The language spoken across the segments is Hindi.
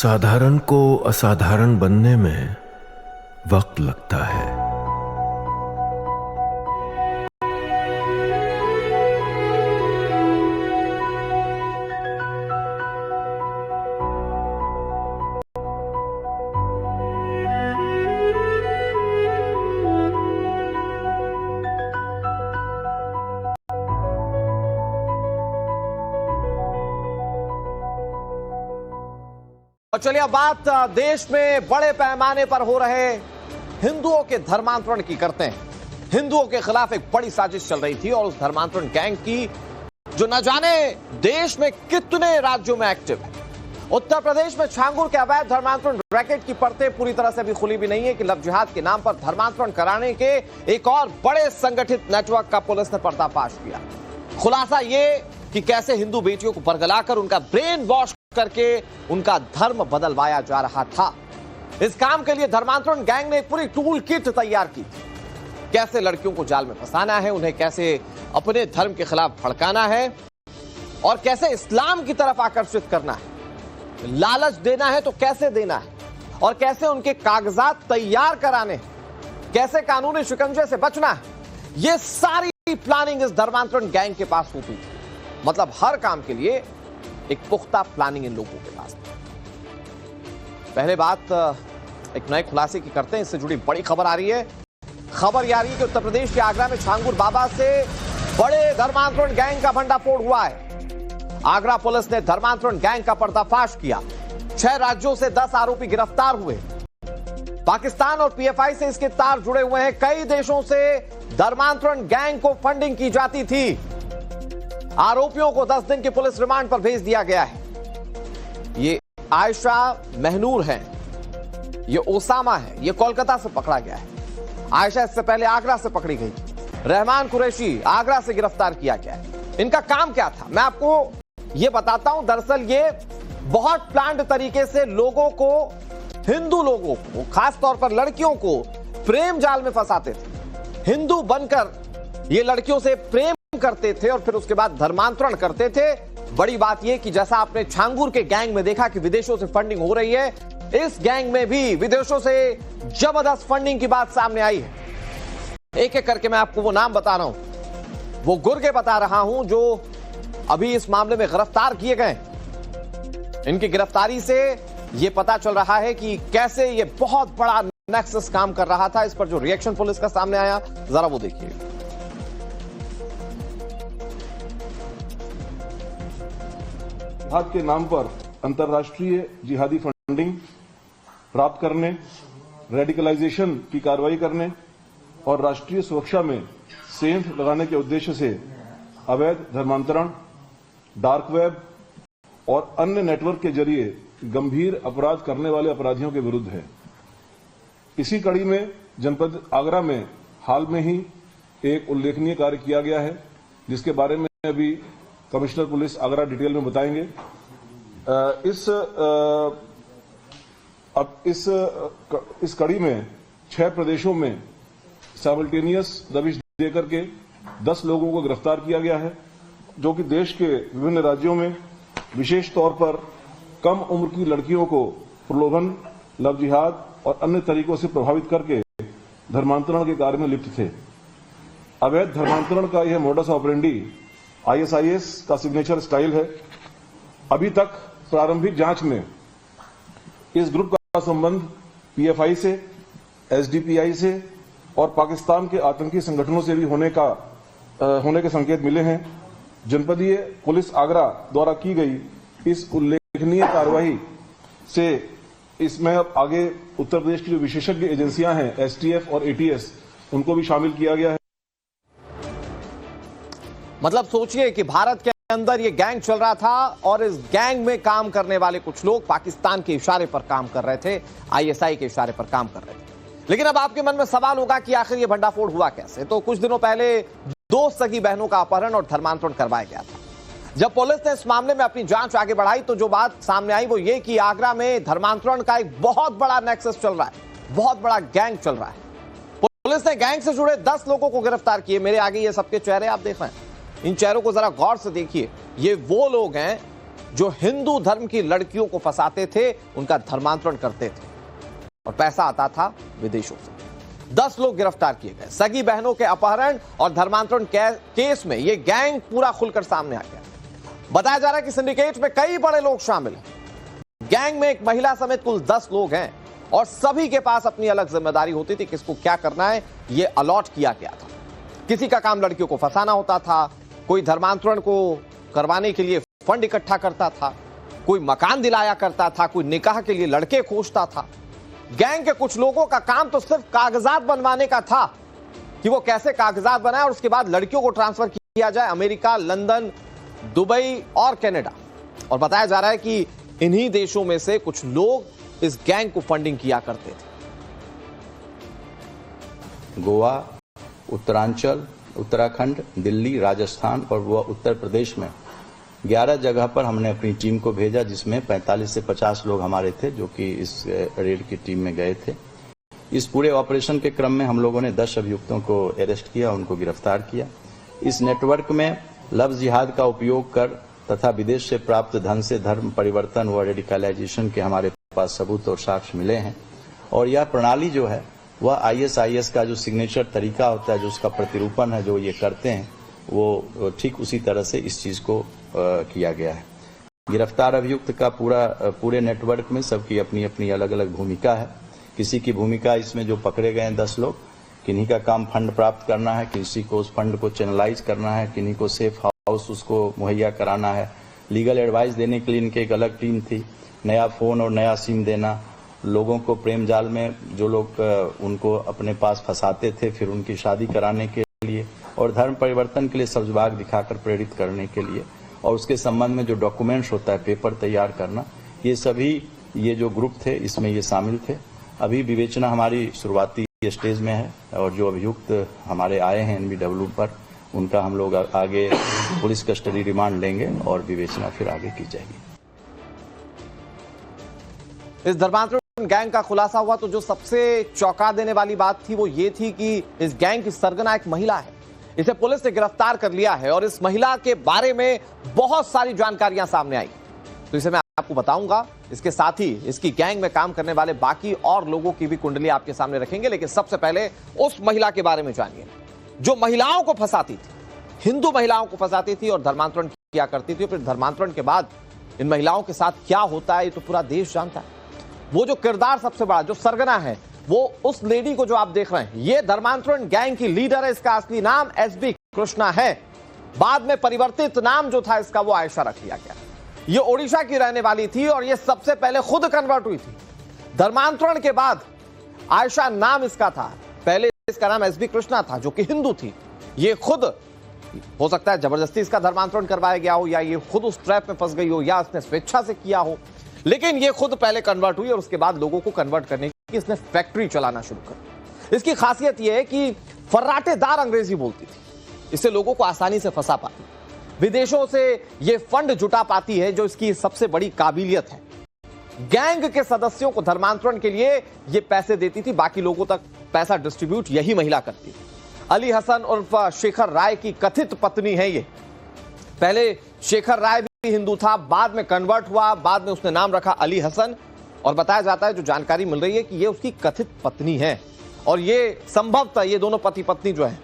साधारण को असाधारण बनने में वक्त लगता है। और चलिए अब बात देश में बड़े पैमाने पर हो रहे हिंदुओं के धर्मांतरण की करते हैं। हिंदुओं के खिलाफ एक बड़ी साजिश चल रही थी और उस धर्मांतरण गैंग की जो न जाने देश में कितने राज्यों में एक्टिव है। उत्तर प्रदेश में छांगुर के अवैध धर्मांतरण रैकेट की परतें पूरी तरह से भी खुली भी नहीं है कि लव जिहाद के नाम पर धर्मांतरण कराने के एक और बड़े संगठित नेटवर्क का पुलिस ने पर्दाफाश किया। खुलासा यह कि कैसे हिंदू बेटियों को बरगलाकर उनका ब्रेन वॉश करके उनका धर्म बदलवाया जा रहा था। इस काम के लिए धर्मांतरण गैंग ने एक पूरी टूल किट तैयार की थी। कैसे लड़कियों को जाल में फंसाना है, उन्हें कैसे अपने धर्म के खिलाफ भड़काना है और कैसे इस्लाम की तरफ आकर्षित करना है, लालच देना है तो कैसे देना है और कैसे उनके कागजात तैयार कराने हैं, कैसे कानूनी शिकंजे से बचना है। यह सारी प्लानिंग इस धर्मांतरण गैंग के पास होती थी। मतलब हर काम के लिए एक पुख्ता प्लानिंग इन लोगों के पास। पहले बात एक नए खुलासे की करते हैं, इससे जुड़ी बड़ी खबर आ रही है। खबर यह आ रही है कि उत्तर प्रदेश के आगरा में छांगुर बाबा से बड़े धर्मांतरण गैंग का भंडाफोड़ हुआ है। आगरा पुलिस ने धर्मांतरण गैंग का पर्दाफाश किया। 6 राज्यों से 10 आरोपी गिरफ्तार हुए। पाकिस्तान और पीएफआई से इसके तार जुड़े हुए हैं। कई देशों से धर्मांतरण गैंग को फंडिंग की जाती थी। आरोपियों को 10 दिन की पुलिस रिमांड पर भेज दिया गया है। ये आयशा महनूर है, ये ओसामा है, ये कोलकाता से पकड़ा गया है। आयशा इससे पहले आगरा से पकड़ी गई थी। रहमान कुरैशी आगरा से गिरफ्तार किया गया है। इनका काम क्या था मैं आपको ये बताता हूं। दरअसल ये बहुत प्लान्ड तरीके से लोगों को, हिंदू लोगों को, खासतौर पर लड़कियों को प्रेम जाल में फंसाते थे। हिंदू बनकर ये लड़कियों से प्रेम करते थे और फिर उसके बाद धर्मांतरण करते थे। बड़ी बात यह कि जैसा आपने छांगुर के गैंग में देखा कि विदेशों से फंडिंग हो रही है, इस गैंग में भी विदेशों से जबरदस्त फंडिंग की बात सामने आई है। एक एक करके मैं आपको वो नाम बता रहा हूं, वो गुर्गे बता रहा हूं जो अभी इस मामले में गिरफ्तार किए गए। इनकी गिरफ्तारी से यह पता चल रहा है कि कैसे यह बहुत बड़ा नेक्सस काम कर रहा था। इस पर जो रिएक्शन पुलिस का सामने आया, जरा वो देखिए। जिहाद के नाम पर अंतर्राष्ट्रीय जिहादी फंडिंग प्राप्त करने, रेडिकलाइजेशन की कार्रवाई करने और राष्ट्रीय सुरक्षा में सेंध लगाने के उद्देश्य से अवैध धर्मांतरण, डार्क वेब और अन्य नेटवर्क के जरिए गंभीर अपराध करने वाले अपराधियों के विरुद्ध है। इसी कड़ी में जनपद आगरा में हाल में ही एक उल्लेखनीय कार्य किया गया है, जिसके बारे में अभी कमिश्नर पुलिस आगरा डिटेल में बताएंगे। इस कड़ी में 6 प्रदेशों में साइमल्टेनियस दबिश देकर के 10 लोगों को गिरफ्तार किया गया है, जो कि देश के विभिन्न राज्यों में विशेष तौर पर कम उम्र की लड़कियों को प्रलोभन, लव जिहाद और अन्य तरीकों से प्रभावित करके धर्मांतरण के कार्य में लिप्त थे। अवैध धर्मांतरण का यह मोडस ऑपरेंडी ISIS का सिग्नेचर स्टाइल है। अभी तक प्रारंभिक जांच में इस ग्रुप का संबंध PFI से, SDPI से और पाकिस्तान के आतंकी संगठनों से भी होने के संकेत मिले हैं। जनपदीय पुलिस आगरा द्वारा की गई इस उल्लेखनीय कार्रवाई से इसमें अब आगे उत्तर प्रदेश की जो विशेषज्ञ एजेंसियां हैं, STF और ATS, उनको भी शामिल किया गया है। मतलब सोचिए कि भारत के अंदर ये गैंग चल रहा था और इस गैंग में काम करने वाले कुछ लोग पाकिस्तान के इशारे पर काम कर रहे थे, ISI के इशारे पर काम कर रहे थे। लेकिन अब आपके मन में सवाल होगा कि आखिर ये भंडाफोड़ हुआ कैसे। तो कुछ दिनों पहले 2 सगी बहनों का अपहरण और धर्मांतरण करवाया गया था। जब पुलिस ने इस मामले में अपनी जांच आगे बढ़ाई तो जो बात सामने आई वो ये कि आगरा में धर्मांतरण का एक बहुत बड़ा नेक्सस चल रहा है, बहुत बड़ा गैंग चल रहा है। पुलिस ने गैंग से जुड़े 10 लोगों को गिरफ्तार किए। मेरे आगे ये सबके चेहरे आप देख रहे हैं। इन चेहरों को जरा गौर से देखिए। ये वो लोग हैं जो हिंदू धर्म की लड़कियों को फंसाते थे, उनका धर्मांतरण करते थे और पैसा आता था विदेशों से। 10 लोग गिरफ्तार किए गए। सगी बहनों के अपहरण और धर्मांतरण केस में यह गैंग पूरा खुलकर सामने आ गया। बताया जा रहा है कि सिंडिकेट में कई बड़े लोग शामिल हैं। गैंग में एक महिला समेत कुल 10 लोग हैं और सभी के पास अपनी अलग जिम्मेदारी होती थी। किसको क्या करना है यह अलॉट किया गया था। किसी का काम लड़कियों को फंसाना होता था, कोई धर्मांतरण को करवाने के लिए फंड इकट्ठा करता था, कोई मकान दिलाया करता था, कोई निकाह के लिए लड़के खोजता था। गैंग के कुछ लोगों का काम तो सिर्फ कागजात बनवाने का था कि वो कैसे कागजात बनाए और उसके बाद लड़कियों को ट्रांसफर किया जाए अमेरिका, लंदन, दुबई और कनाडा। और बताया जा रहा है कि इन्हीं देशों में से कुछ लोग इस गैंग को फंडिंग किया करते थे। गोवा, उत्तरांचल, उत्तराखंड, दिल्ली, राजस्थान और वह उत्तर प्रदेश में 11 जगह पर हमने अपनी टीम को भेजा, जिसमें 45 से 50 लोग हमारे थे जो कि इस रेड की टीम में गए थे। इस पूरे ऑपरेशन के क्रम में हम लोगों ने 10 अभियुक्तों को अरेस्ट किया, उनको गिरफ्तार किया। इस नेटवर्क में लफ्ज जिहाद का उपयोग कर तथा विदेश से प्राप्त धन से धर्म परिवर्तन व रेडिकलाइजेशन के हमारे पास सबूत और साक्ष्य मिले हैं। और यह प्रणाली जो है वह ISIS का जो सिग्नेचर तरीका होता है, जो उसका प्रतिरूपण है, जो ये करते हैं, वो ठीक उसी तरह से इस चीज को किया गया है। गिरफ्तार अभियुक्त का पूरे नेटवर्क में सबकी अपनी अपनी अलग अलग भूमिका है। किसी की भूमिका इसमें जो पकड़े गए हैं 10 लोग, किन्हीं का काम फंड प्राप्त करना है, किसी को उस फंड को चैनलाइज करना है, किन्हीं को सेफ हाउस उसको मुहैया कराना है, लीगल एडवाइस देने के लिए इनके एक अलग टीम थी, नया फोन और नया सिम देना, लोगों को प्रेम जाल में जो लोग उनको अपने पास फंसाते थे फिर उनकी शादी कराने के लिए, और धर्म परिवर्तन के लिए सब्जबाग दिखाकर प्रेरित करने के लिए, और उसके संबंध में जो डॉक्यूमेंट्स होता है, पेपर तैयार करना, ये सभी ये जो ग्रुप थे इसमें ये शामिल थे। अभी विवेचना हमारी शुरुआती स्टेज में है और जो अभियुक्त हमारे आए हैं NBW पर, उनका हम लोग आगे पुलिस कस्टडी रिमांड लेंगे और विवेचना फिर आगे की जाएगी। इस धर्मांतरण गैंग का खुलासा हुआ तो जो सबसे चौंका देने वाली बात थी वो ये थी कि इस गैंग की सरगना एक महिला है। इसे पुलिस ने गिरफ्तार कर लिया है और इस महिला के बारे में बहुत सारी जानकारियां सामने आई, तो इसे मैं आपको बताऊंगा। इसके साथ ही इसकी गैंग में काम करने वाले बाकी और लोगों की भी कुंडली आपके सामने रखेंगे, लेकिन सबसे पहले उस महिला के बारे में जानिए जो महिलाओं को फंसाती थी, हिंदू महिलाओं को फंसाती थी और धर्मांतरण किया करती थी। फिर धर्मांतरण के बाद इन महिलाओं के साथ क्या होता है ये तो पूरा देश जानता है। वो जो किरदार सबसे बड़ा, जो सरगना है, वो उस लेडी को जो आप देख रहे हैं, ये धर्मांतरण गैंग की लीडर है। इसका असली नाम SB कृष्णा है। बाद में परिवर्तित नाम जो था इसका वो आयशा रख लिया गया। ये ओडिशा की रहने वाली थी और ये सबसे पहले खुद कन्वर्ट हुई थी। धर्मांतरण के बाद आयशा नाम इसका था, पहले इसका नाम SB कृष्णा था जो कि हिंदू थी। ये खुद, हो सकता है जबरदस्ती इसका धर्मांतरण करवाया गया हो, या ये खुद उस ट्रैप में फंस गई हो, या इसने स्वेच्छा से किया हो, लेकिन ये खुद पहले कन्वर्ट हुई और उसके बाद लोगों को कन्वर्ट करने की इसने फैक्ट्री चलाना शुरू कर। इसकी खासियत यह है कि फर्राटेदार अंग्रेजी बोलती थी, इससे लोगों को आसानी से फंसा पाती, विदेशों से ये फंड जुटा पाती है, जो इसकी सबसे बड़ी काबिलियत है। गैंग के सदस्यों को धर्मांतरण के लिए ये पैसे देती थी, बाकी लोगों तक पैसा डिस्ट्रीब्यूट यही महिला करती थी। अली हसन उर्फ शेखर राय की कथित पत्नी है ये। पहले शेखर राय भी हिंदू था, बाद में कन्वर्ट हुआ, बाद में उसने नाम रखा अली हसन, और बताया जाता है, जो जानकारी मिल रही है, कि ये उसकी कथित पत्नी है। और ये संभवतः ये दोनों पति पत्नी जो है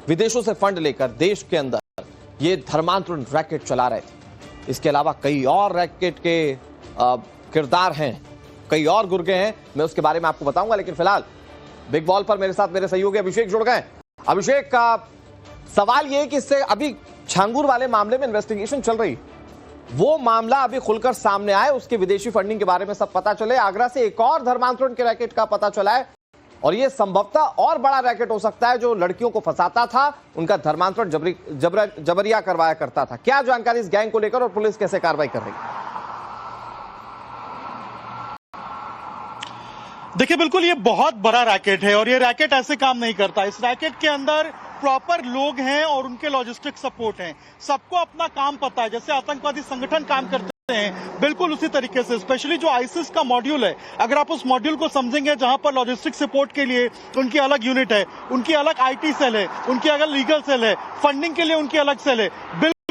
विदेशों से फंड लेकर देश के अंदर ये धर्मांतरण रैकेट चला रहे थे। इसके अलावा कई और रैकेट के किरदार हैं, कई और गुर्गे हैं, मैं उसके बारे में आपको बताऊंगा। लेकिन फिलहाल बिग बॉल पर मेरे साथ मेरे सहयोगी अभिषेक जुड़ गए। अभिषेक, का सवाल यह है कि इससे अभी छांगुर वाले मामले में इन्वेस्टिगेशन चल रही, वो मामला अभी खुलकर सामने आए, उसके विदेशी फंडिंग के बारे में सब पता चले। आगरा से एक और धर्मांतरण के रैकेट का पता चला है और यह संभवतः और बड़ा रैकेट हो सकता है, जो लड़कियों को फंसाता था, उनका धर्मांतरण जबरिया करवाया करता था। क्या जानकारी इस गैंग को लेकर और पुलिस कैसे कार्रवाई कर रही है? देखिए, बिल्कुल ये बहुत बड़ा रैकेट है और ये रैकेट ऐसे काम नहीं करता। इस रैकेट के अंदर प्रॉपर लोग हैं और उनके लॉजिस्टिक सपोर्ट हैं। सबको अपना काम पता है, जैसे आतंकवादी संगठन काम करते हैं बिल्कुल उसी तरीके से। स्पेशली जो आईसिस का मॉड्यूल है, अगर आप उस मॉड्यूल को समझेंगे, जहां पर लॉजिस्टिक सपोर्ट के लिए उनकी अलग यूनिट है, उनकी अलग IT सेल है, उनकी अलग लीगल सेल है, फंडिंग के लिए उनकी अलग सेल है,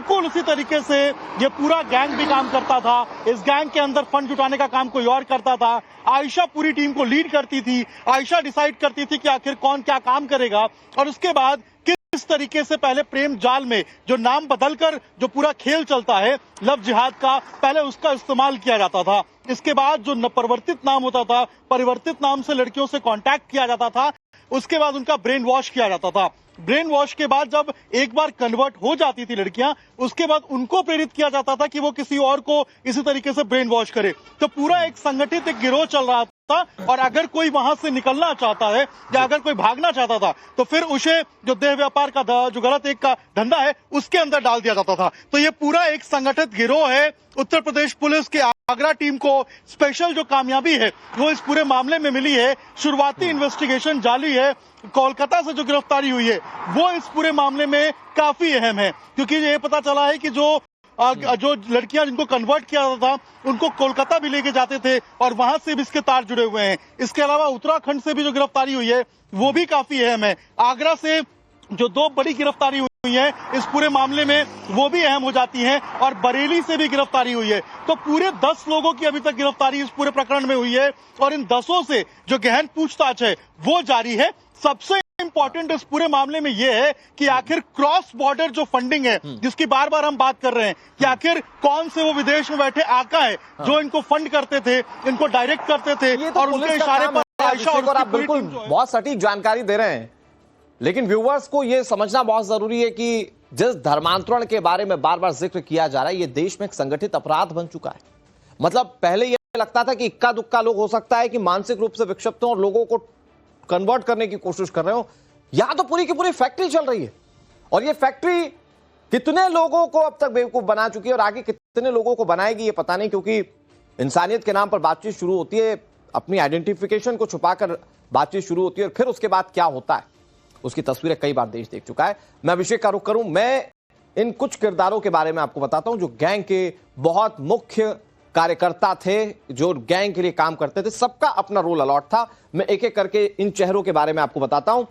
बिल्कुल उसी तरीके से ये पूरा गैंग भी काम करता था। इस गैंग के अंदर फंड जुटाने का काम कोई और करता था। आयशा पूरी टीम को लीड करती थी। आयशा डिसाइड करती थी कि आखिर कौन क्या काम करेगा, और उसके बाद किस तरीके से पहले प्रेम जाल में जो नाम बदलकर जो पूरा खेल चलता है लव जिहाद का, पहले उसका इस्तेमाल किया जाता था। इसके बाद जो परिवर्तित नाम होता था, परिवर्तित नाम से लड़कियों से कांटेक्ट किया जाता था। उसके बाद उनका ब्रेन वॉश किया जाता था। ब्रेन वॉश के बाद जब एक बार कन्वर्ट हो जाती थी लड़कियां, उसके बाद उनको प्रेरित किया जाता था कि वो किसी और को इसी तरीके से ब्रेन वॉश करे। तो पूरा एक संगठित एक गिरोह चल रहा था, और अगर कोई वहां से निकलना चाहता है या अगर कोई भागना चाहता था तो फिर उसे जो देह व्यापार का जो गलत एक का धंधा है उसके अंदर डाल दिया जाता था। तो ये पूरा एक संगठित गिरोह है। उत्तर प्रदेश पुलिस के आगरा टीम को स्पेशल जो कामयाबी है वो इस पूरे मामले में मिली है। शुरुआती इन्वेस्टिगेशन जारी है। कोलकाता से जो गिरफ्तारी हुई है वो इस पूरे मामले में काफी अहम है, क्योंकि ये पता चला है कि जो लड़कियां जिनको कन्वर्ट किया जाता था उनको कोलकाता भी लेके जाते थे, और वहां से भी इसके तार जुड़े हुए हैं। इसके अलावा उत्तराखंड से भी जो गिरफ्तारी हुई है वो भी काफी अहम है। आगरा से जो 2 बड़ी गिरफ्तारी हुई है इस पूरे मामले में वो भी अहम हो जाती हैं, और बरेली से भी गिरफ्तारी हुई है। तो पूरे 10 लोगों की अभी तक गिरफ्तारी इस पूरे प्रकरण में हुई है, और इन 10 से जो गहन पूछताछ है वो जारी है। सबसे इंपॉर्टेंट इस पूरे मामले में यह है कि आखिर क्रॉस बॉर्डर जो फंडिंग है जिसकी बार बार हम बात कर रहे हैं कि आखिर कौन से वो विदेश में बैठे आका है जो इनको फंड करते थे, इनको डायरेक्ट करते थे, तो और उनके इशारे पर आयशा और आप बिल्कुल बहुत सटीक जानकारी दे रहे हैं। लेकिन व्यूवर्स को यह समझना बहुत जरूरी है कि जिस धर्मांतरण के बारे में बार बार जिक्र किया जा रहा है, यह देश में एक संगठित अपराध बन चुका है। मतलब पहले यह लगता था कि इक्का दुक्का लोग हो सकता है कि मानसिक रूप से विक्षिप्त हो और लोगों को कन्वर्ट करने की कोशिश कर रहे हो। यहां तो पूरी की पूरी फैक्ट्री चल रही है, और ये फैक्ट्री कितने लोगों को अब तक बेवकूफ बना चुकी है और आगे कितने लोगों को बनाएगी ये पता नहीं, क्योंकि इंसानियत के नाम पर बातचीत शुरू होती है, अपनी आइडेंटिफिकेशन को छुपाकर बातचीत शुरू होती है, और फिर उसके बाद क्या होता है उसकी तस्वीरें कई बार देश देख चुका है। मैं अभिषेक का रुख करूं, मैं इन कुछ किरदारों के बारे में आपको बताता हूं जो गैंग के बहुत मुख्य कार्यकर्ता थे, जो गैंग के लिए काम करते थे। सबका अपना रोल अलॉट था। मैं एक एक करके इन चेहरों के बारे में आपको बताता हूं।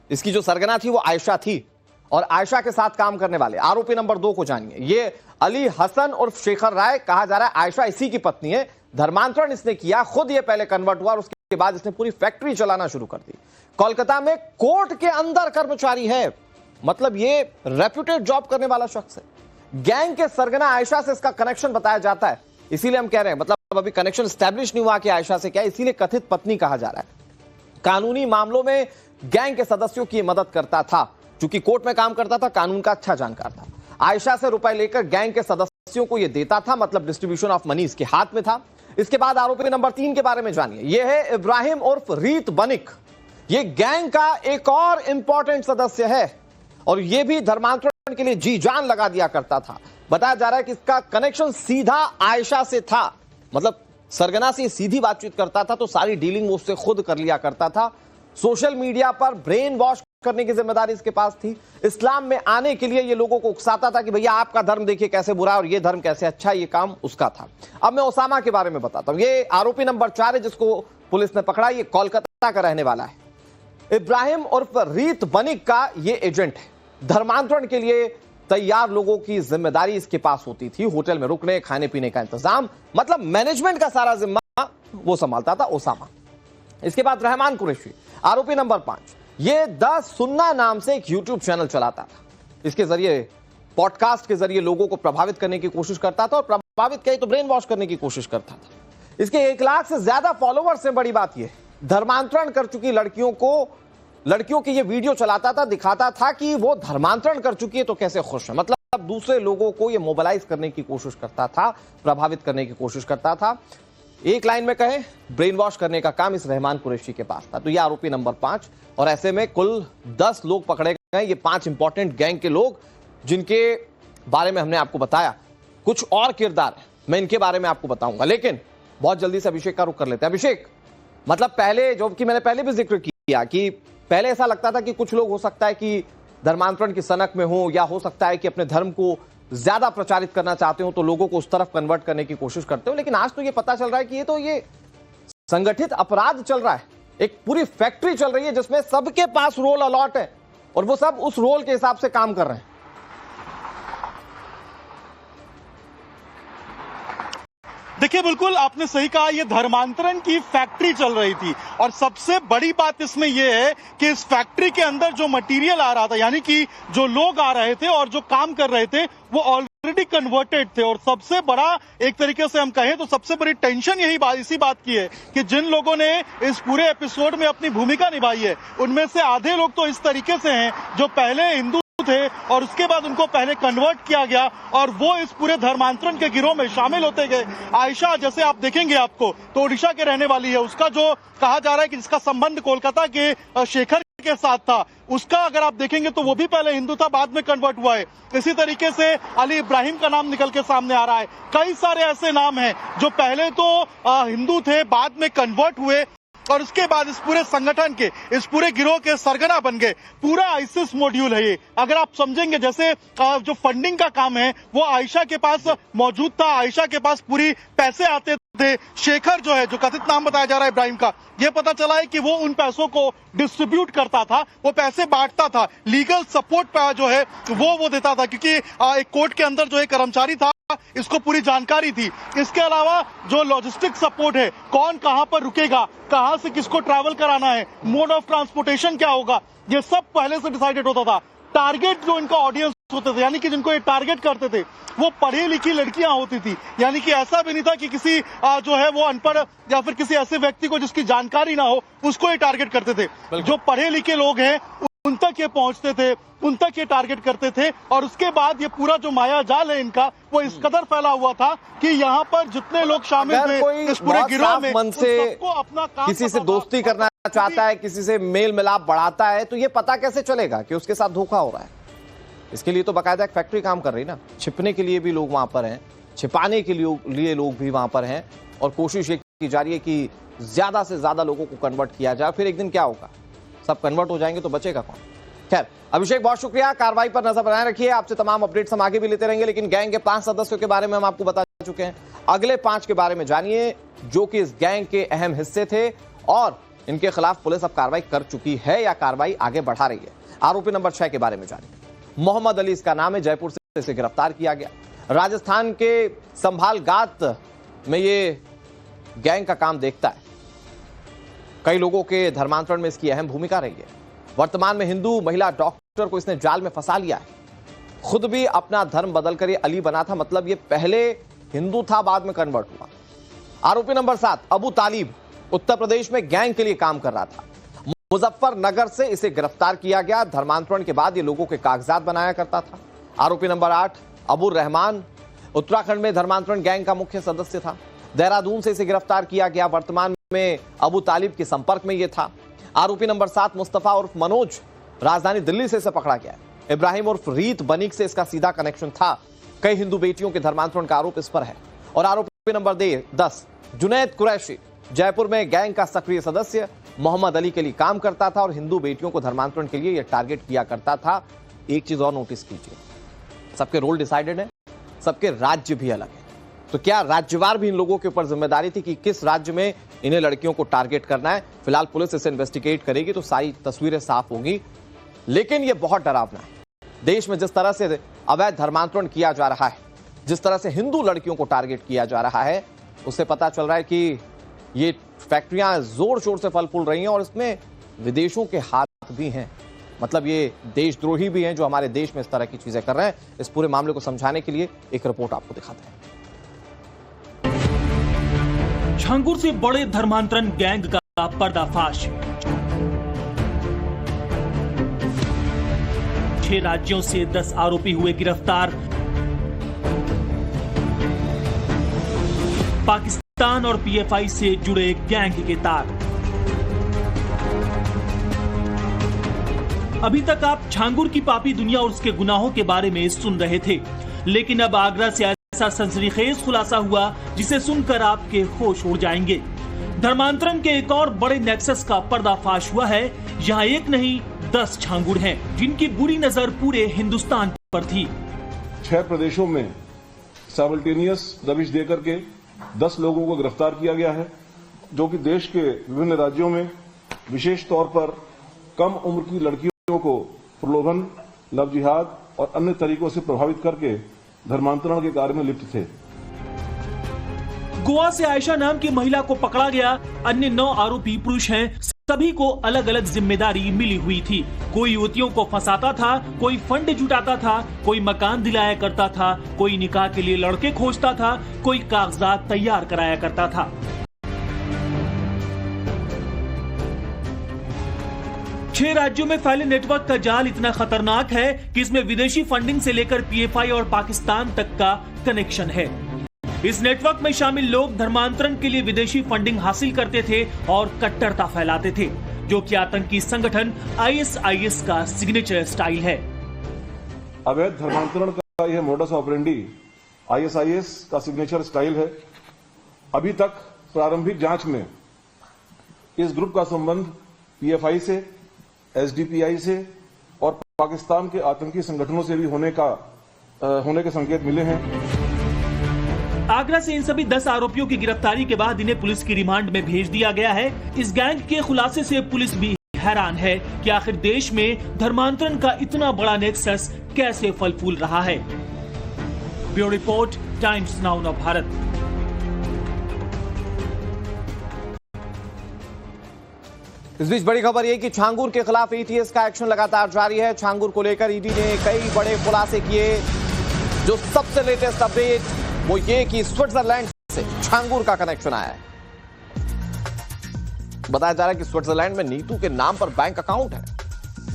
इसकी जो सरगना थी वो आयशा थी, और आयशा के साथ काम करने वाले आरोपी नंबर 2 को जानिए। ये अली हसन उर्फ शेखर राय, कहा जा रहा है आयशा इसी की पत्नी है। धर्मांतरण इसने किया, खुद ये पहले कन्वर्ट हुआ और उसके बाद इसने पूरी फैक्ट्री चलाना शुरू कर दी। कोलकाता में कोर्ट के अंदर कर्मचारी है, मतलब ये रेप्यूटेड जॉब करने वाला शख्स है। गैंग के सरगना आयशा से इसका कनेक्शन बताया जाता है, इसीलिए हम कह रहे हैं, मतलब अभी कनेक्शन स्टैब्लिश नहीं हुआ कि आयशा से क्या, इसीलिए कथित पत्नी कहा जा रहा है। कानूनी मामलों में गैंग के सदस्यों की मदद करता था, चूंकि कोर्ट में काम करता था, कानून का अच्छा जानकार था। आयशा से रुपए लेकर गैंग के सदस्यों को यह देता था, मतलब डिस्ट्रीब्यूशन ऑफ मनी इसके हाथ में था। इसके बाद आरोपी नंबर 3 के बारे में जानिए। यह है इब्राहिम उर्फ रीत बनिक। यह गैंग का एक और इंपॉर्टेंट सदस्य है, और यह भी धर्मांतरण के लिए जी जान लगा दिया करता था। बताया जा रहा है कि इसका कनेक्शन सीधा आयशा से था, मतलब सरगना से सीधी बातचीत करता था, तो सारी डीलिंग वो उससे खुद कर लिया करता था। सोशल मीडिया पर ब्रेन वॉश करने की जिम्मेदारी इसके पास थी। इस्लाम में आने के लिए ये लोगों को उकसाता था कि भैया आपका धर्म देखिए कैसे बुरा है और ये धर्म कैसे अच्छा है, ये काम उसका था। अब मैं ओसामा के बारे में बताता हूं। ये आरोपी नंबर 4 है जिसको पुलिस ने पकड़ा। ये कोलकाता का रहने वाला है। इब्राहिम उर्फ रीत बनिक का ये एजेंट है। धर्मांतरण के लिए तैयार लोगों की जिम्मेदारी इसके पास होती थी। होटल में रुकने, खाने पीने का इंतजाम, मतलब मैनेजमेंट का सारा जिम्मा वो संभालता था ओसामा। इसके बाद रहमान कुरैशी, आरोपी नंबर 5। ये द सुन्ना नाम से एक यूट्यूब चैनल चलाता था। इसके जरिए, पॉडकास्ट के जरिए लोगों को प्रभावित करने की कोशिश करता था, और प्रभावित कहीं तो ब्रेन वॉश करने की कोशिश करता था। इसके 1 लाख से ज्यादा फॉलोवर्स से बड़ी बात यह, धर्मांतरण कर चुकी लड़कियों की ये वीडियो चलाता था, दिखाता था कि वो धर्मांतरण कर चुकी है तो कैसे खुश है। मतलब दूसरे लोगों को ये मोबिलाइज करने की कोशिश करता था, प्रभावित करने की कोशिश करता था। एक लाइन में कहें, ब्रेन वॉश करने का काम इस रहमान कुरैशी के पास था। तो ये आरोपी नंबर 5, और ऐसे में कुल 10 लोग पकड़े गए। ये 5 इंपॉर्टेंट गैंग के लोग जिनके बारे में हमने आपको बताया। कुछ और किरदार मैं इनके बारे में आपको बताऊंगा, लेकिन बहुत जल्दी से अभिषेक का रुख कर लेते हैं। अभिषेक, मतलब पहले, जो कि मैंने पहले भी जिक्र किया कि पहले ऐसा लगता था कि कुछ लोग हो सकता है कि धर्मांतरण की सनक में हो, या हो सकता है कि अपने धर्म को ज्यादा प्रचारित करना चाहते हो तो लोगों को उस तरफ कन्वर्ट करने की कोशिश करते हो। लेकिन आज तो ये पता चल रहा है कि ये संगठित अपराध चल रहा है। एक पूरी फैक्ट्री चल रही है जिसमें सबके पास रोल अलॉट है, और वो सब उस रोल के हिसाब से काम कर रहे हैं। देखिए, बिल्कुल आपने सही कहा, ये धर्मांतरण की फैक्ट्री चल रही थी और सबसे बड़ी बात इसमें यह है कि इस फैक्ट्री के अंदर जो मटेरियल आ रहा था, यानी कि जो लोग आ रहे थे और जो काम कर रहे थे, वो ऑलरेडी कन्वर्टेड थे। और सबसे बड़ा, एक तरीके से हम कहें तो सबसे बड़ी टेंशन इसी बात की है कि जिन लोगों ने इस पूरे एपिसोड में अपनी भूमिका निभाई है, उनमें से आधे लोग तो इस तरीके से हैं जो पहले हिंदू थे और उसके बाद उनको पहले कन्वर्ट किया गया और वो इस पूरे धर्मांतरण के गिरोह में शामिल होते गए। आयशा, जैसे आप देखेंगे आपको तो ओडिशा के रहने वाली है, उसका जो कहा जा रहा है कि जिसका संबंध कोलकाता के शेखर के साथ था, उसका अगर आप देखेंगे तो वो भी पहले हिंदू था, बाद में कन्वर्ट हुआ है। इसी तरीके से अली इब्राहिम का नाम निकल के सामने आ रहा है। कई सारे ऐसे नाम हैं जो पहले तो हिंदू थे, बाद में कन्वर्ट हुए और उसके बाद इस पूरे संगठन के, इस पूरे गिरोह के सरगना बन गए। पूरा आईसिस मॉड्यूल है ये। अगर आप समझेंगे, जैसे जो फंडिंग का काम है वो आयशा के पास मौजूद था, आयशा के पास पूरी पैसे आते थे। शेखर जो है, जो कथित नाम बताया जा रहा है इब्राहिम का, ये पता चला है कि वो उन पैसों को डिस्ट्रीब्यूट करता था, वो पैसे बांटता था, लीगल सपोर्ट जो है वो देता था, क्योंकि एक कोर्ट के अंदर जो एक कर्मचारी था, इसको पूरी जानकारी थी। इसके अलावा जो लॉजिस्टिक सपोर्ट है, कौन कहां पर रुकेगा, कहां से किसको ट्रैवल कराना है, मोड ऑफ ट्रांसपोर्टेशन क्या होगा, ये सब पहले से डिसाइडेड होता था। टारगेट जो इनका ऑडियंस होते थे, यानी कि जिनको ये टारगेट करते थे, वो पढ़ी लिखी लड़कियां होती थी। यानी कि ऐसा भी नहीं था कि किसी जो है वो अनपढ़ या फिर किसी ऐसे व्यक्ति को जिसकी जानकारी ना हो, उसको ये टारगेट करते थे। जो पढ़े लिखे लोग हैं उन तक ये पहुंचते थे, उन तक ये टारगेट करते थे। और उसके बाद ये पूरा जो माया जाल है इनका, वो इस कदर फैला हुआ था कि यहाँ पर जितने लोग शामिल थे इस पूरे गिरोह में, मन से अपना काम किसी से दोस्ती करना चाहता है, किसी से मेल मिलाप बढ़ाता है, तो ये पता कैसे चलेगा कि उसके साथ धोखा हो रहा है? इसके लिए तो बाकायदा एक फैक्ट्री काम कर रही ना। छिपने के लिए भी लोग वहां पर हैं, छिपाने के लिए लोग भी वहां पर हैं और कोशिश ये की जा रही है कि ज्यादा से ज्यादा लोगों को कन्वर्ट किया जाए। फिर एक दिन क्या होगा, सब कन्वर्ट हो जाएंगे तो बचेगा कौन? खैर, अभिषेक बहुत शुक्रिया, कार्रवाई पर नजर बनाए रखिए। आपसे तमाम अपडेट्स हम आगे भी लेते रहेंगे, लेकिन गैंग के 5 सदस्यों के बारे में हम आपको बता चुके हैं। अगले 5 के बारे में जानिए जो कि इस गैंग के अहम हिस्से थे और इनके खिलाफ पुलिस अब कार्रवाई कर चुकी है या कार्रवाई आगे बढ़ा रही है। आरोपी नंबर 6 के बारे में जानिए। मोहम्मद अली इसका नाम है, जयपुर से इसे गिरफ्तार किया गया। राजस्थान के संभालगात में ये गैंग का काम देखता है। कई लोगों के धर्मांतरण में इसकी अहम भूमिका रही है। वर्तमान में हिंदू महिला डॉक्टर को इसने जाल में फंसा लिया है। खुद भी अपना धर्म बदलकर ये अली बना था, मतलब ये पहले हिंदू था, बाद में कन्वर्ट हुआ। आरोपी नंबर 7 अबू तालिब उत्तर प्रदेश में गैंग के लिए काम कर रहा था। मुजफ्फरनगर से इसे गिरफ्तार किया गया। धर्मांतरण के बाद ये लोगों के कागजात बनाया करता था। आरोपी नंबर 8 अबू रहमान उत्तराखंड में धर्मांतरण गैंग का मुख्य सदस्य था। देहरादून से इसे गिरफ्तार किया गया। वर्तमान में अबू तालिब के संपर्क में यह था। आरोपी नंबर 7 मुस्तफा उर्फ मनोज, राजधानी दिल्ली से इसे पकड़ा गया। इब्राहिम उर्फ रीत बनीक से इसका सीधा कनेक्शन था। कई हिंदू बेटियों के धर्मांतरण का आरोप इस पर है। और आरोपी नंबर 10 जुनैद कुरैशी, जयपुर में गैंग का सक्रिय सदस्य, मोहम्मद अली के लिए काम करता था और हिंदू बेटियों को धर्मांतरण के लिए यह टारगेट किया करता था। एक चीज और नोटिस कीजिए, सबके रोल डिसाइडेड है, सबके राज्य भी अलग है। तो क्या राज्यवार भी इन लोगों के ऊपर जिम्मेदारी थी कि किस राज्य में इन्हें लड़कियों को टारगेट करना है? फिलहाल पुलिस इसे इन्वेस्टिगेट करेगी तो सारी तस्वीरें साफ होंगी, लेकिन यह बहुत डरावना है। देश में जिस तरह से अवैध धर्मांतरण किया जा रहा है, जिस तरह से हिंदू लड़कियों को टारगेट किया जा रहा है, उससे पता चल रहा है कि ये फैक्ट्रियां जोर शोर से फल फूल रही हैं और इसमें विदेशों के हाथ भी हैं। मतलब ये देशद्रोही भी हैं जो हमारे देश में इस तरह की चीजें कर रहे हैं। इस पूरे मामले को समझाने के लिए एक रिपोर्ट आपको दिखाते हैं। छांगुर से बड़े धर्मांतरण गैंग का पर्दाफाश। 6 राज्यों से 10 आरोपी हुए गिरफ्तार। पाकिस्तान और पीएफआई से जुड़े गैंग के तार। अभी तक आप छांगुर की पापी दुनिया और उसके गुनाहों के बारे में सुन रहे थे, लेकिन अब आगरा से ऐसा सनसनीखेज खुलासा हुआ जिसे सुनकर आपके होश उड़ जाएंगे। धर्मांतरण के एक और बड़े नेक्सस का पर्दाफाश हुआ है। यहाँ एक नहीं 10 छांगुर हैं जिनकी बुरी नजर पूरे हिंदुस्तान पर थी। 6 प्रदेशों में साइमल्टेनियस दबिश देकर के 10 लोगों को गिरफ्तार किया गया है, जो कि देश के विभिन्न राज्यों में विशेष तौर पर कम उम्र की लड़कियों को प्रलोभन, लव जिहाद और अन्य तरीकों से प्रभावित करके धर्मांतरण के कार्य में लिप्त थे। गोवा से आयशा नाम की महिला को पकड़ा गया। अन्य 9 आरोपी पुरुष हैं। सभी को अलग अलग जिम्मेदारी मिली हुई थी। कोई युवतियों को फंसाता था, कोई फंड जुटाता था, कोई मकान दिलाया करता था, कोई निकाह के लिए लड़के खोजता था, कोई कागजात तैयार कराया करता था। छह राज्यों में फैले नेटवर्क का जाल इतना खतरनाक है कि इसमें विदेशी फंडिंग से लेकर पीएफआई और पाकिस्तान तक का कनेक्शन है। इस नेटवर्क में शामिल लोग धर्मांतरण के लिए विदेशी फंडिंग हासिल करते थे और कट्टरता फैलाते थे, जो कि आतंकी संगठन आईएसआईएस का सिग्नेचर स्टाइल है। अवैध धर्मांतरण का यह मोडस ऑपरेंडी आईएसआईएस का सिग्नेचर स्टाइल है। अभी तक प्रारंभिक जांच में इस ग्रुप का संबंध पीएफआई से, एसडीपीआई से और पाकिस्तान के आतंकी संगठनों से भी होने के संकेत मिले हैं। आगरा से इन सभी 10 आरोपियों की गिरफ्तारी के बाद इन्हें पुलिस की रिमांड में भेज दिया गया है। इस गैंग के खुलासे से पुलिस भी हैरान है कि आखिर देश में धर्मांतरण का इतना बड़ा नेक्सस कैसे फल फूल रहा है। Bureau report, times now of Bharat. इस बीच बड़ी खबर यह कि छांगुर के खिलाफ एटीएस का एक्शन लगातार जारी है। छांगुर को लेकर ईडी ने कई बड़े खुलासे किए। जो सबसे लेटेस्ट अपडेट वो ये कि स्विट्जरलैंड से छांगुर का कनेक्शन आया है। बताया जा रहा है कि स्विट्जरलैंड में नीतू के नाम पर बैंक अकाउंट है।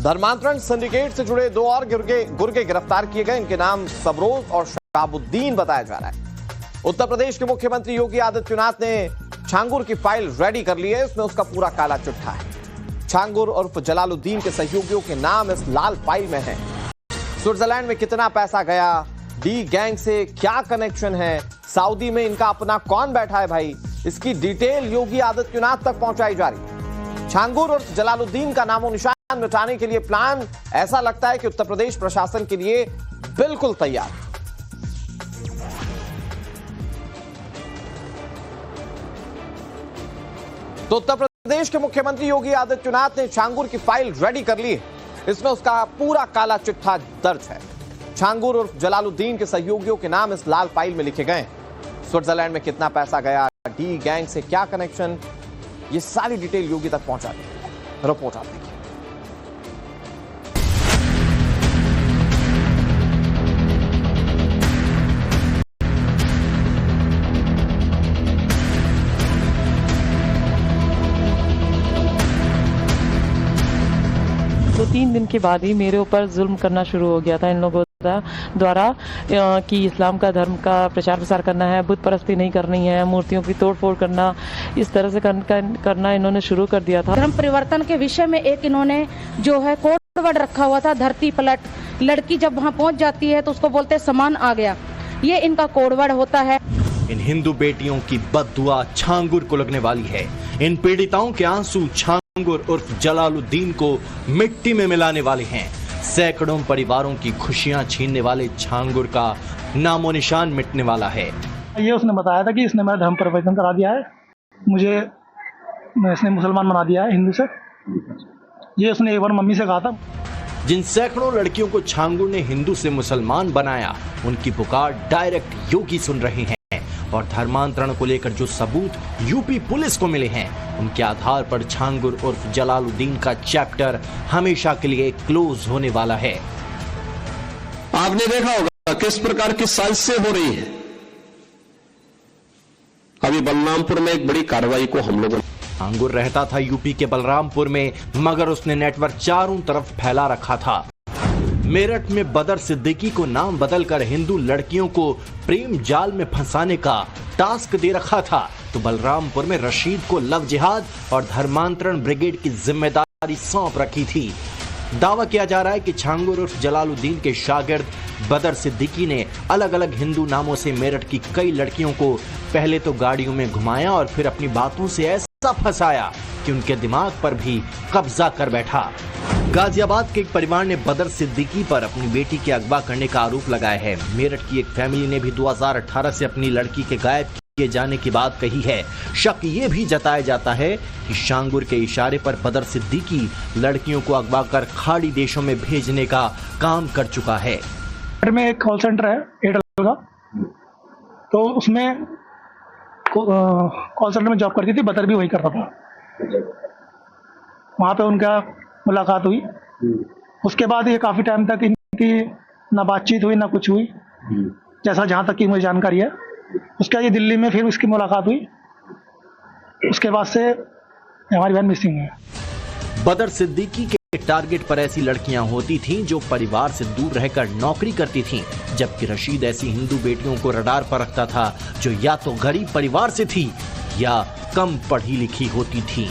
धर्मांतरण सिंडिकेट से जुड़े 2 और गुर्गे गिरफ्तार किए गए। इनके नाम सबरोज और शहाबुद्दीन बताया जा रहा है। उत्तर प्रदेश के मुख्यमंत्री योगी आदित्यनाथ ने छांगुर की फाइल रेडी कर ली है। इसमें उसका पूरा काला चिट्ठा है। छांगुर उर्फ जलालुद्दीन के सहयोगियों के नाम इस लाल फाइल में है। स्विट्जरलैंड में कितना पैसा गया, डी गैंग से क्या कनेक्शन है, सऊदी में इनका अपना कौन बैठा है भाई, इसकी डिटेल योगी आदित्यनाथ तक पहुंचाई जा रही। छांगुर और जलालुद्दीन का नामो निशान मिटाने के लिए प्लान ऐसा लगता है कि उत्तर प्रदेश प्रशासन के लिए बिल्कुल तैयार। तो उत्तर प्रदेश के मुख्यमंत्री योगी आदित्यनाथ ने छांगुर की फाइल रेडी कर ली है। इसमें उसका पूरा काला चिट्ठा दर्ज है। छांगुर और जलालुद्दीन के सहयोगियों के नाम इस लाल फाइल में लिखे गए। स्विट्जरलैंड में कितना पैसा गया, डी गैंग से क्या कनेक्शन, ये सारी डिटेल योगी तक पहुंचा दी। रिपोर्ट आप देखिए। तो 3 दिन के बाद ही मेरे ऊपर जुल्म करना शुरू हो गया था इन लोगों द्वारा कि इस्लाम का धर्म का प्रचार प्रसार करना है, बुत परस्ती नहीं करनी है, मूर्तियों की तोड़फोड़ करना, इस तरह से करना इन्होंने शुरू कर दिया था। धर्म परिवर्तन के विषय में एक इन्होंने जो है कोड वर्ड रखा हुआ था, धरती पलट। लड़की जब वहाँ पहुँच जाती है तो उसको बोलते समान आ गया, ये इनका कोड वर्ड होता है। इन हिंदू बेटियों की बद्दुआ छांगुर को लगने वाली है। इन पीड़िताओं के आंसू छांगुर उर्फ जलालुद्दीन को मिट्टी में मिलाने वाले हैं। सैकड़ों परिवारों की खुशियां छीनने वाले छांगुर का नामो निशान मिटने वाला है। ये उसने बताया था कि इसने मेरा धर्म परिवर्तन करा दिया है, मुझे इसने मुसलमान बना दिया है हिंदू से। ये उसने एक बार मम्मी से कहा था। जिन सैकड़ों लड़कियों को छांगुर ने हिंदू से मुसलमान बनाया, उनकी पुकार डायरेक्ट योगी सुन रहे हैं। और धर्मांतरण को लेकर जो सबूत यूपी पुलिस को मिले हैं, उनके आधार पर छांगुर उर्फ जलालुद्दीन का चैप्टर हमेशा के लिए क्लोज होने वाला है। आपने देखा होगा किस प्रकार की साजिशें हो रही है। अभी बलरामपुर में एक बड़ी कार्रवाई को हम लोगों छांगुर रहता था यूपी के बलरामपुर में, मगर उसने नेटवर्क चारों तरफ फैला रखा था। मेरठ में बदर सिद्दीकी को नाम बदलकर हिंदू लड़कियों को प्रेम जाल में फंसाने का टास्क दे रखा था, तो बलरामपुर में रशीद को लव जिहाद और धर्मांतरण ब्रिगेड की जिम्मेदारी सौंप रखी थी। दावा किया जा रहा है कि छांगुर उर्फ जलालुद्दीन के शागिर्द बदर सिद्दीकी ने अलग अलग हिंदू नामों से मेरठ की कई लड़कियों को पहले तो गाड़ियों में घुमाया और फिर अपनी बातों से ऐसा फंसाया कि उनके दिमाग पर भी कब्जा कर बैठा। गाजियाबाद के एक परिवार ने बदर सिद्दीकी पर अपनी बेटी के अगवा करने का आरोप लगाया है। मेरठ की एक फैमिली ने भी 2018 से अपनी लड़की के गायब किए जाने की बात कही है। शक ये भी जताया जाता है कि छांगुर के इशारे पर बदर सिद्दीकी लड़कियों को अगवा कर खाड़ी देशों में भेजने का काम कर चुका है। में एक कॉल सेंटर है एयरटेल का, तो उसमें कॉल सेंटर में जॉब करती थी, बतर भी वही करता था। वहाँ पे उनका मुलाकात हुई। उसके बाद ये काफ़ी टाइम तक इनकी ना बातचीत हुई ना कुछ हुई, जैसा जहाँ तक की मुझे जानकारी है। उसके बाद ये दिल्ली में फिर उसकी मुलाकात हुई, उसके बाद से हमारी बहन मिसिंग है। बदर सिद्दीकी के टारगेट पर ऐसी लड़कियां होती थीं जो परिवार से दूर रहकर नौकरी करती थीं, जबकि रशीद ऐसी हिंदू बेटियों को रडार पर रखता था जो या तो गरीब परिवार से थी या कम पढ़ी लिखी होती थी।